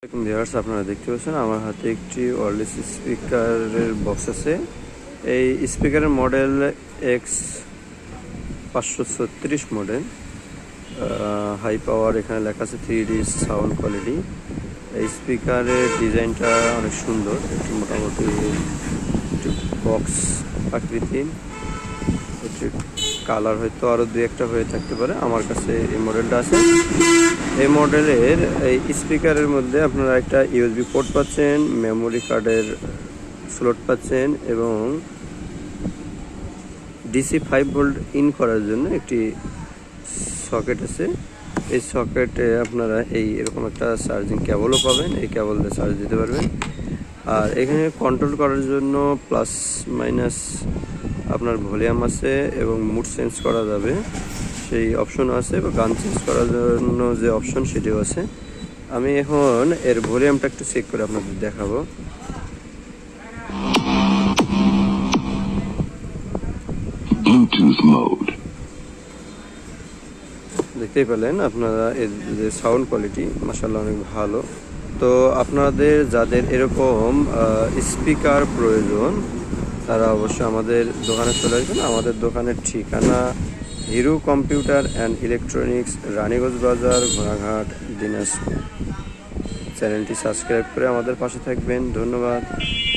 Viewers, আপনারা দেখতে পাচ্ছেন আমার হাতে একটি ওয়্যারলেস স্পিকারের বক্স আছে। এই স্পিকারের model X536 model. High power, এখানে লেখা আছে 3D সাউন্ড কোয়ালিটি। এই স্পিকারের ডিজাইনটা অনেক সুন্দর, একটু মোটামুটি একটু বক্স আকৃতি। কালার হয়তো আরও দু একটা হয়ে থাকতে পারে। আমার কাছে এই মডেলটা আছে। এই মডেলের এই স্পিকারের মধ্যে আপনারা একটা ইউএসবি পোর্ট পাচ্ছেন, মেমোরি কার্ডের স্লট পাচ্ছেন এবং DC 5 ভোল্ট ইন করার জন্য একটি সকেট আছে। এই সকেটে আপনারা এরকম একটা চার্জিং কেবলও পাবেন, এই কেবল দিয়ে চার্জ দিতে পারবেন। আর এখানে কন্ট্রোল করার জন্য প্লাস মাইনাস আপনার ভলিউম আছে এবং মুড চেঞ্জ করা যাবে সেই অপশনও আছে, বা গান চেঞ্জ করার জন্য যে অপশন সেটিও আছে। আমি এখন এর ভলিউমটা একটু চেক করে আপনাদের দেখাবো। Bluetooth mode. দেখতেই পেলেন আপনারা এর যে সাউন্ড কোয়ালিটি মাশাআল্লাহ অনেক ভালো। তো আপনাদের যাদের এরকম স্পিকার প্রয়োজন তারা অবশ্যই আমাদের দোকানে চলে আসবেন। আমাদের দোকানের ঠিকানা hero computer and electronics, Raniganj বাজার, ঘোড়াঘাট, দিনাজপুর। চ্যানেলটি সাবস্ক্রাইব করে আমাদের পাশে থাকবেন। ধন্যবাদ।